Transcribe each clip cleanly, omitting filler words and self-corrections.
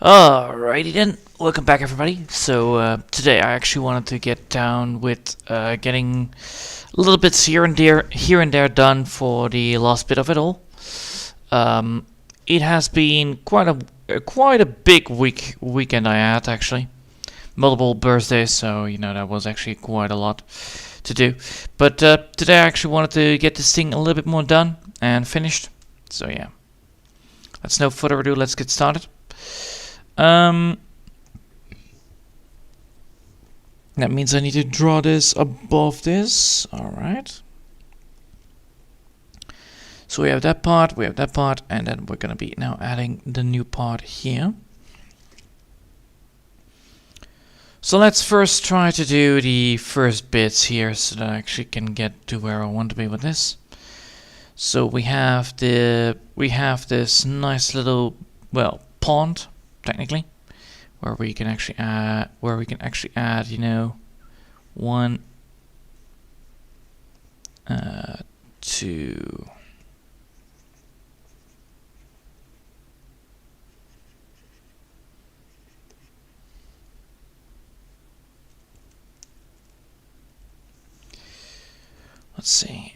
Alrighty then, welcome back everybody. So today I actually wanted to get down with getting a little bits here and there done for the last bit of it all. It has been quite a big weekend I had actually, multiple birthdays, so you know that was actually quite a lot to do. But today I actually wanted to get this thing a little bit more done and finished. So yeah, let's no further ado, let's get started. That means I need to draw this above this. Alright. So we have that part, and then we're gonna be now adding the new part here. So let's first try to do the first bits here so that I actually can get to where I want to be with this. So we have this nice little, well, pond, technically, where we can actually add, you know, 1, 2. Let's see.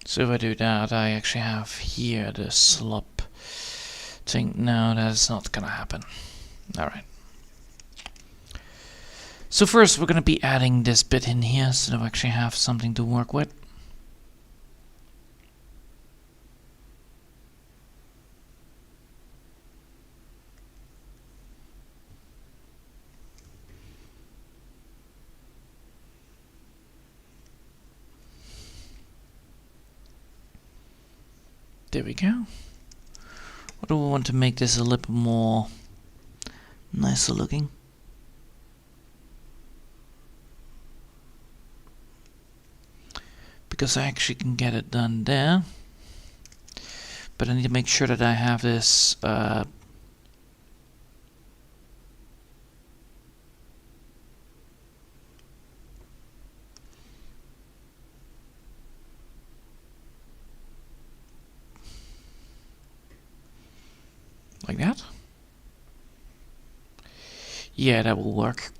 So if I do that, I actually have here the slop thing. No, that's not gonna happen. Alright. So first we're gonna be adding this bit in here so that we actually have something to work with. There we go. What do we want to make this a little bit more nicer looking? Because I actually can get it done there. But I need to make sure that I have this like that. Yeah, that will work.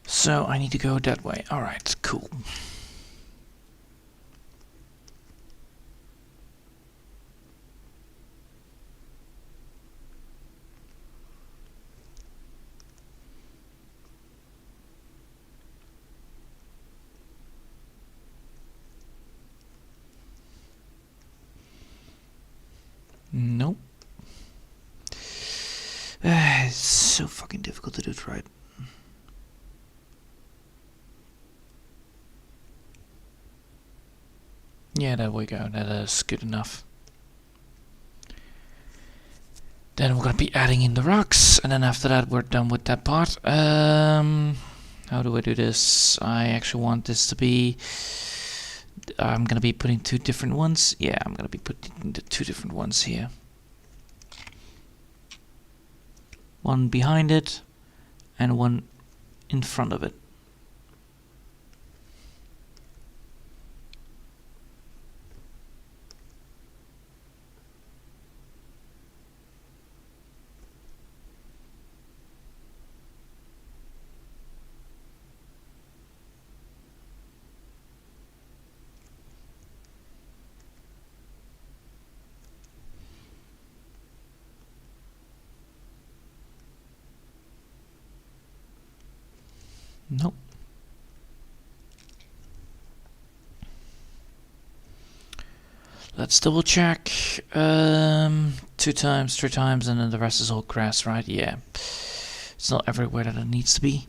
So I need to go that way. Alright, cool. Nope. It's so fucking difficult to do it right. Yeah, there we go. That is good enough. Then we're gonna be adding in the rocks, and then after that we're done with that part. How do I do this? I actually want this to be... I'm gonna be putting 2 different ones. Yeah, I'm gonna be putting the 2 different ones here. One behind it, and one in front of it. Nope. Let's double check. 2 times, 3 times, and then the rest is all grass, right? Yeah. It's not everywhere that it needs to be.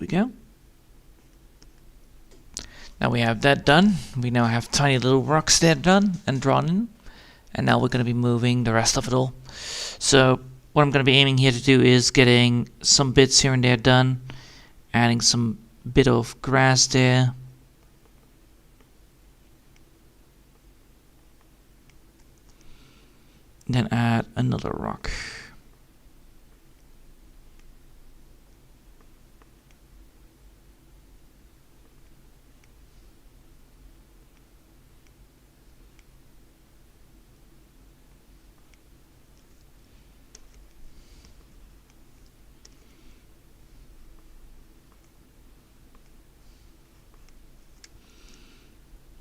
go. Now we have that done. We now have tiny little rocks there done and drawn in. And now we're going to be moving the rest of it all. So what I'm going to be aiming here to do is getting some bits here and there done. Adding some bit of grass there. Then add another rock.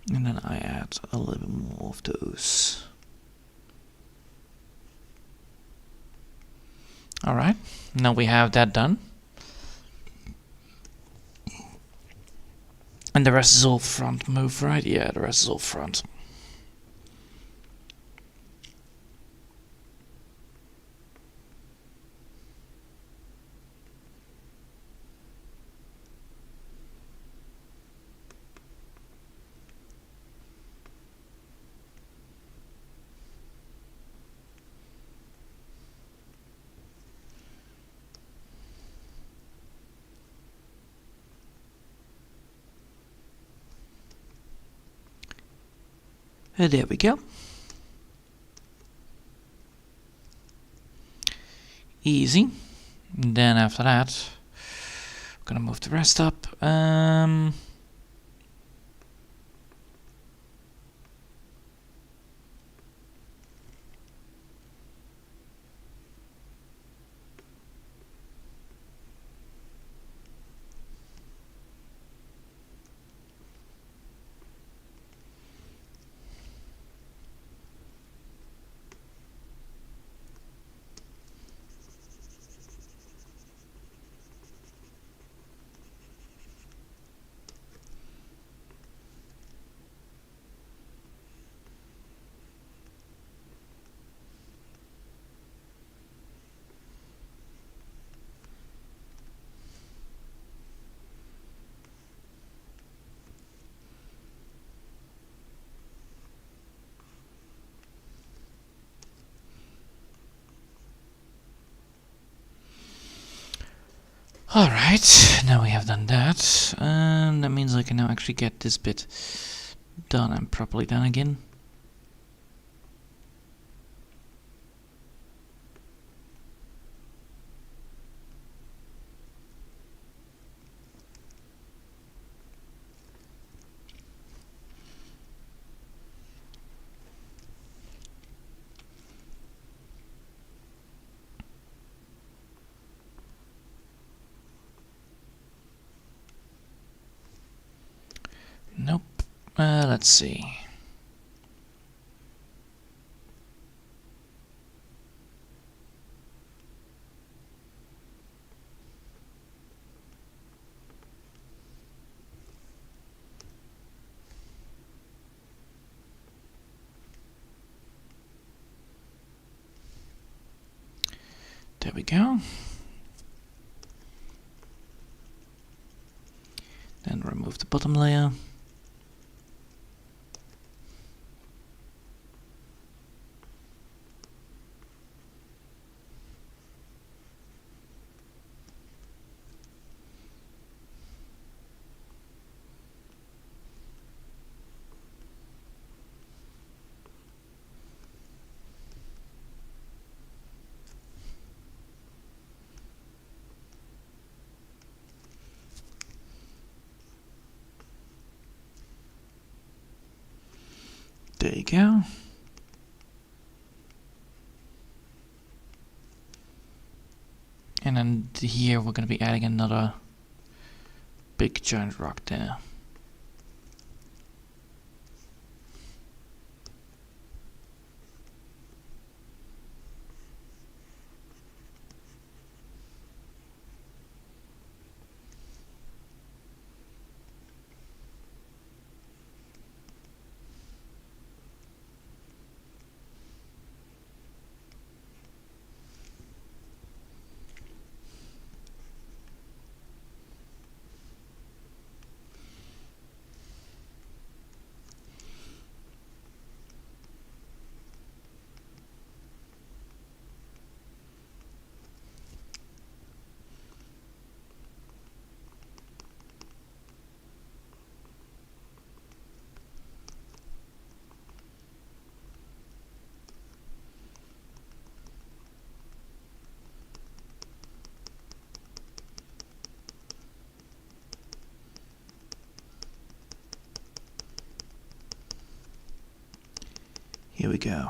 And then I add a little bit more of those. Alright, now we have that done. And the rest is all front move, right? Yeah, the rest is all front. And there we go. Easy. And then after that, I'm gonna move the rest up. Alright, now we have done that. And that means I can now actually get this bit done and properly done again. Nope. Let's see. There we go. Then remove the bottom layer. There you go. And then here we're going to be adding another big giant rock there. Here we go.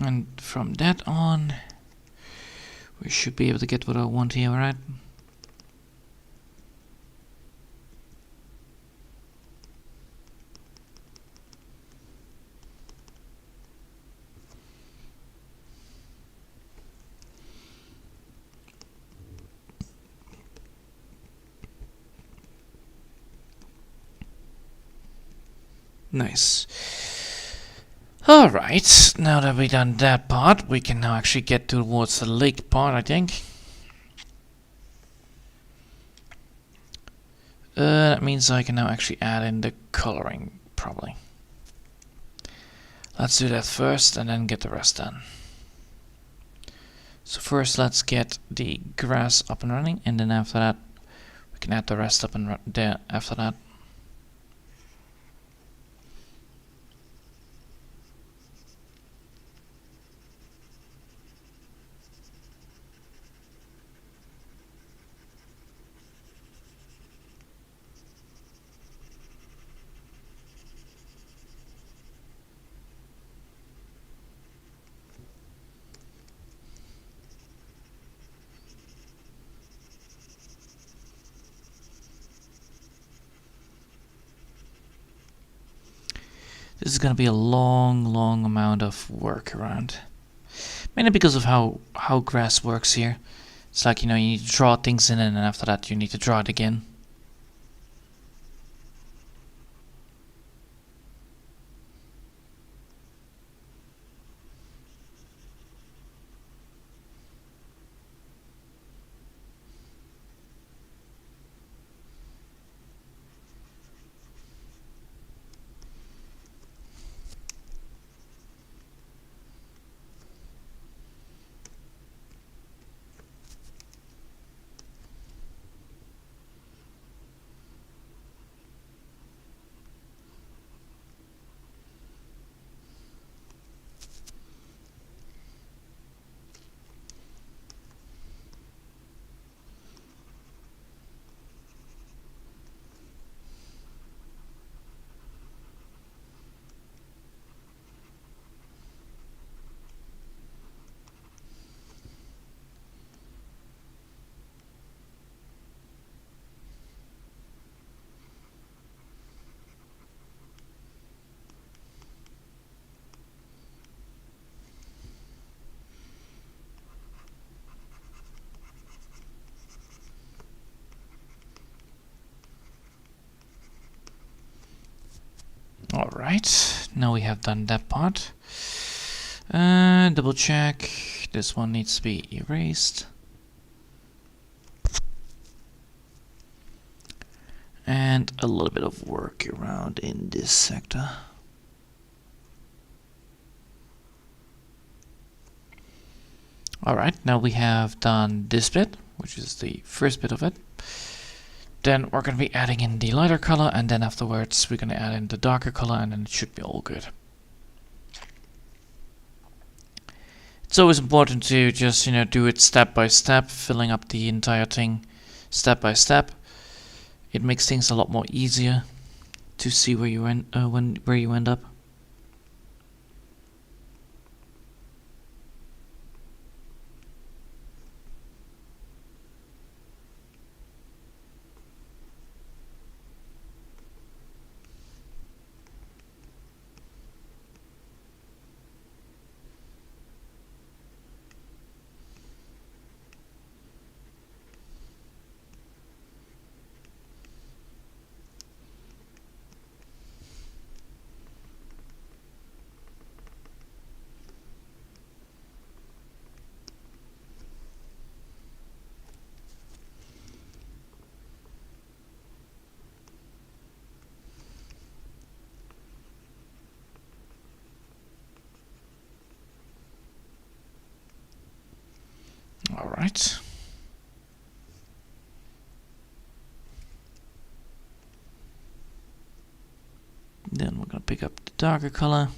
And from that on, we should be able to get what I want here, right? Nice. Alright, now that we've done that part, we can now actually get towards the lake part, I think. That means I can now actually add in the coloring, probably. Let's do that first and then get the rest done. So first let's get the grass up and running, and then after that we can add the rest up and there after that. This is going to be a long amount of work around. Mainly because of how grass works here. It's like, you know, you need to draw things in and then after that you need to draw it again. Alright, now we have done that part. Double check. This one needs to be erased. And a little bit of work around in this sector. Alright, now we have done this bit, which is the first bit of it. Then we're going to be adding in the lighter color, and then afterwards we're going to add in the darker color, and then it should be all good. It's always important to just, you know, do it step by step, filling up the entire thing step by step. It makes things a lot more easier to see where you end up. Alright. gonna pick up the darker color.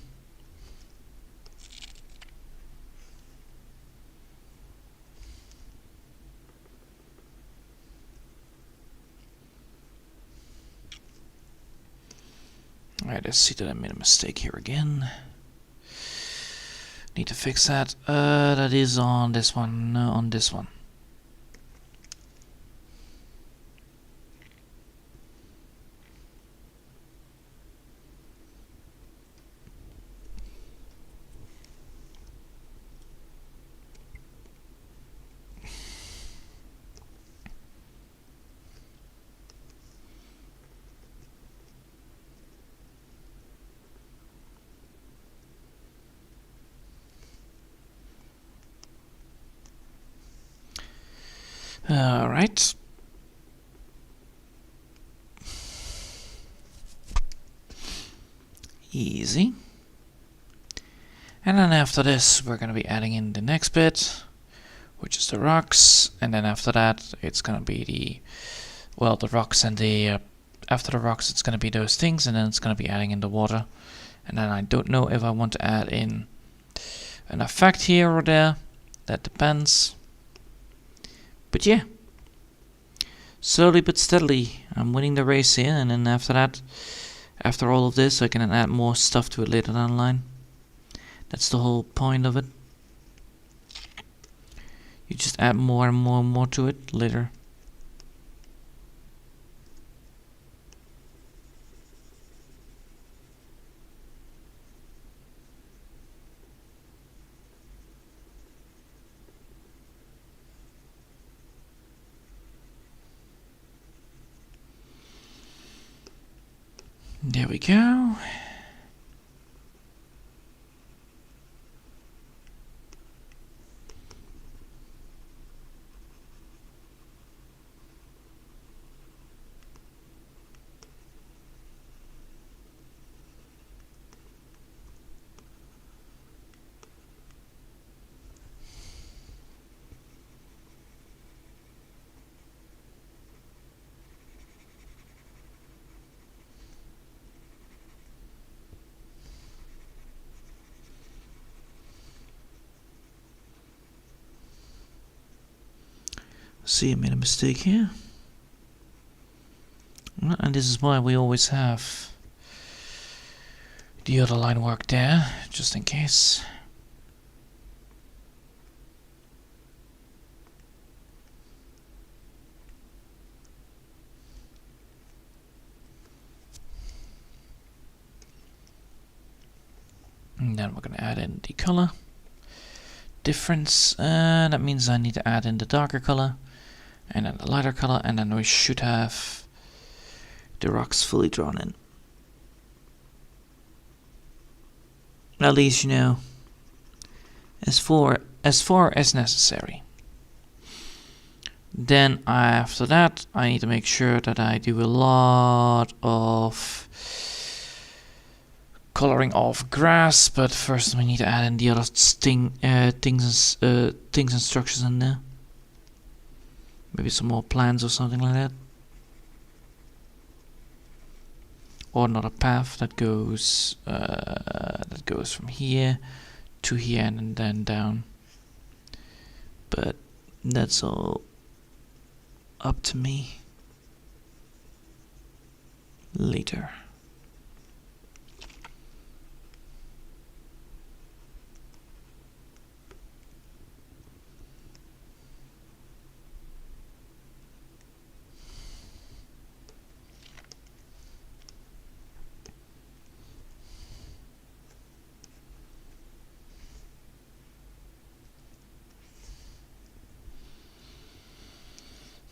Alright, I see that I made a mistake here again. Need to fix that. That is on this one, no, on this one. Alright. Easy. And then after this, we're going to be adding in the next bit, which is the rocks. And then after that, it's going to be the rocks and the... after the rocks, it's going to be those things, and then it's going to be adding in the water. And then I don't know if I want to add in an effect here or there. That depends. But yeah, slowly but steadily, I'm winning the race here, and then after that, after all of this, I can add more stuff to it later down the line. That's the whole point of it. You just add more and more and more to it later. There we go. See, I made a mistake here. And this is why we always have the other line work there, just in case. And then we're going to add in the color difference. That means I need to add in the darker color and then the lighter color, and then we should have the rocks fully drawn in. At least, you know, as far as necessary. Then after that, I need to make sure that I do a lot of coloring of grass, but first we need to add in the other things and structures in there. Maybe some more plants or something like that. Or another path that goes from here to here and then down. But that's all up to me later.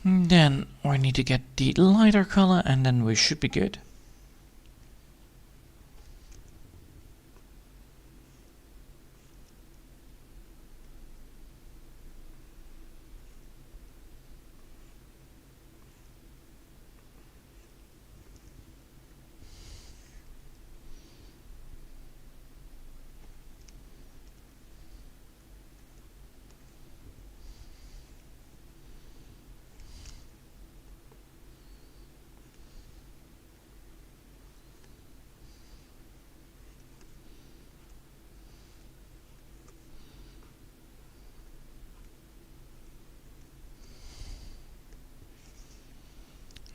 Then we need to get the lighter color, and then we should be good.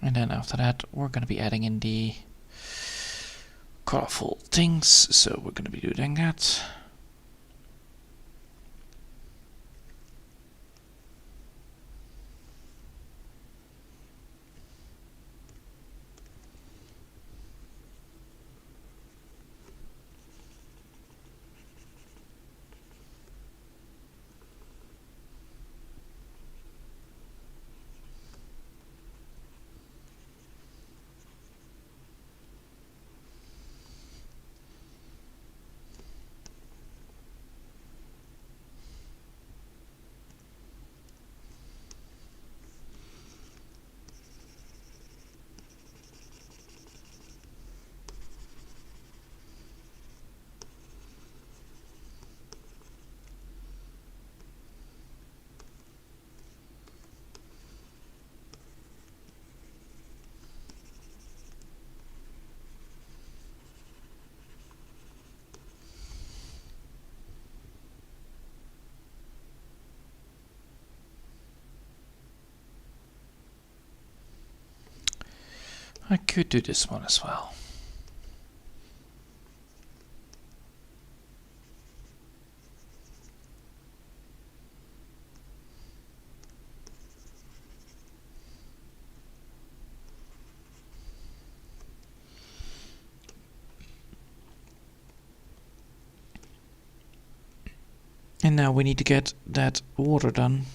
And then after that, we're going to be adding in the colorful things. So we're going to be doing that. I could do this one as well. And now we need to get that water done.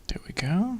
There we go.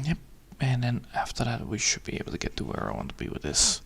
Yep, and then after that we should be able to get to where I want to be with this.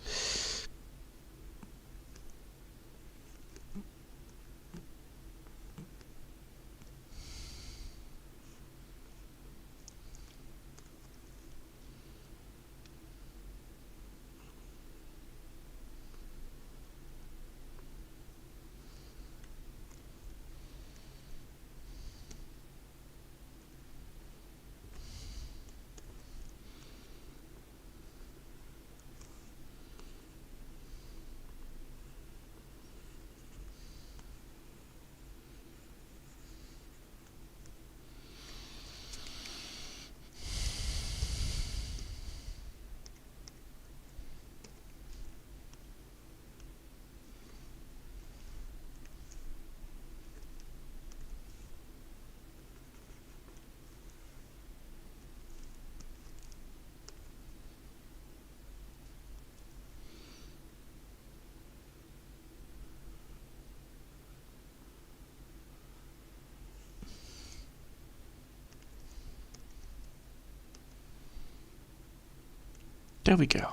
There we go.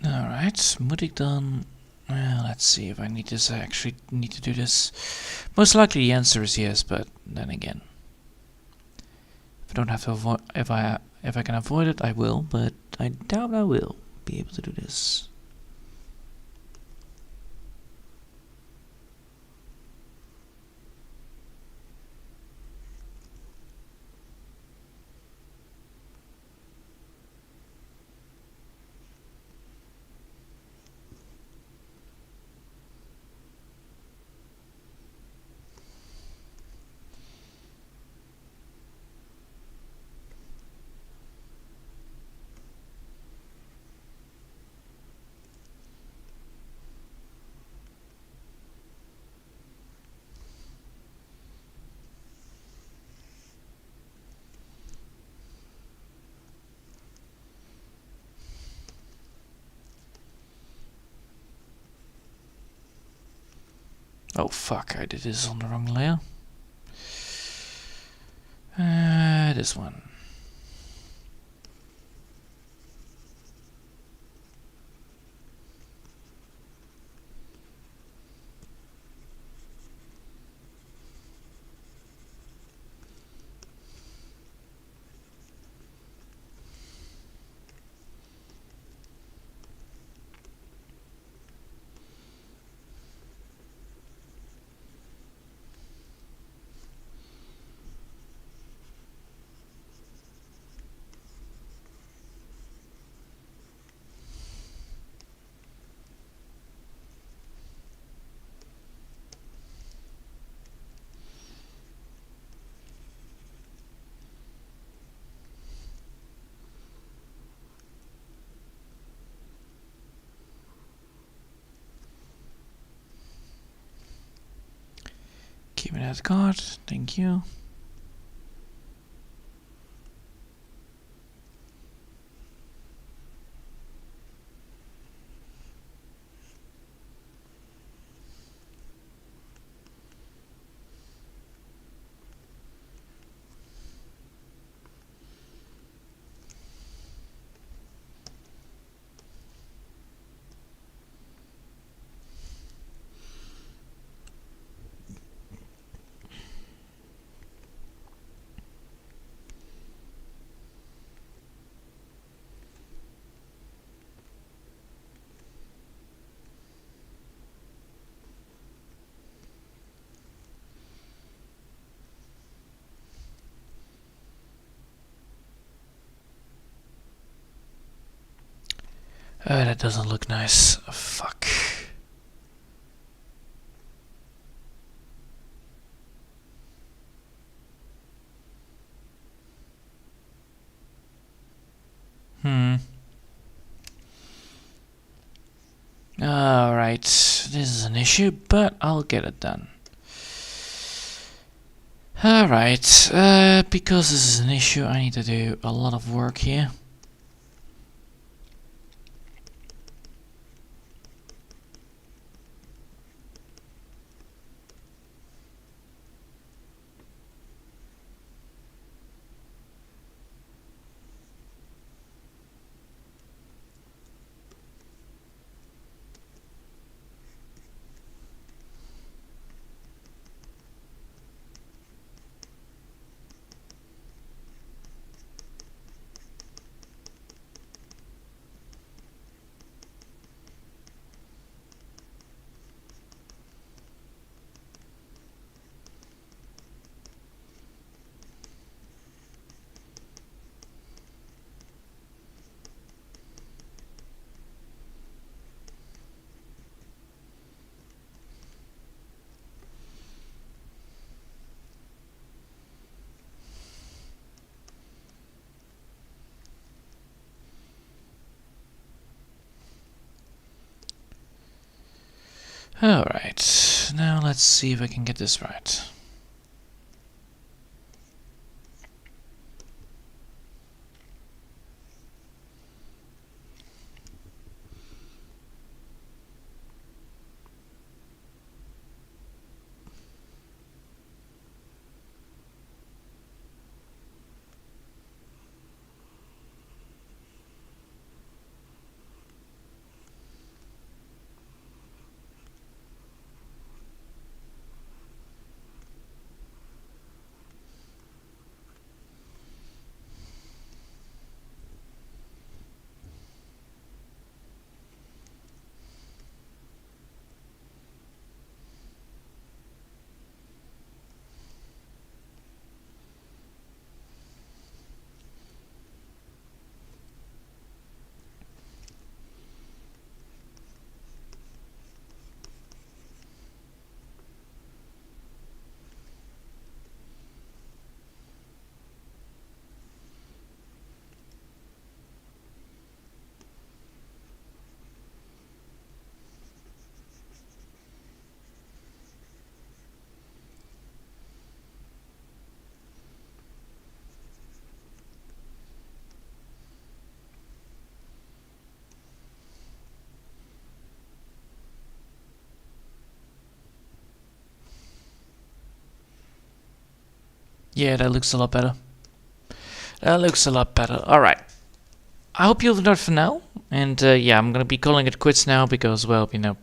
Alright, Mudik done. Well, let's see if I need this. I actually need to do this. Most likely the answer is yes, but then again, if I don't have to avoid, if I can avoid it, I will. But I doubt I will be able to do this. Oh fuck, I did this on the wrong layer. This one. Give me that card, thank you. That doesn't look nice. Oh, fuck. Alright, this is an issue, but I'll get it done. Alright, because this is an issue, I need to do a lot of work here. Alright, now let's see if I can get this right. Yeah, that looks a lot better. That looks a lot better. Alright. I hope you'll enjoy it for now. And yeah, I'm gonna be calling it quits now because, well, you know,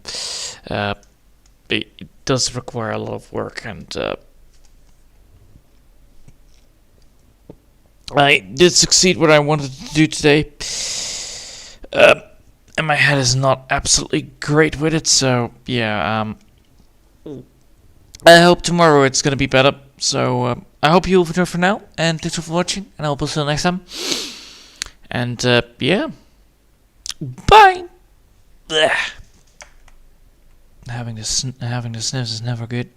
it does require a lot of work, and I did succeed what I wanted to do today. And my head is not absolutely great with it, so yeah, I hope tomorrow it's gonna be better. So I hope you'll enjoy for now, and thanks for watching, and I hope we'll see you next time. And yeah, bye. Blech. Having the sniffs is never good.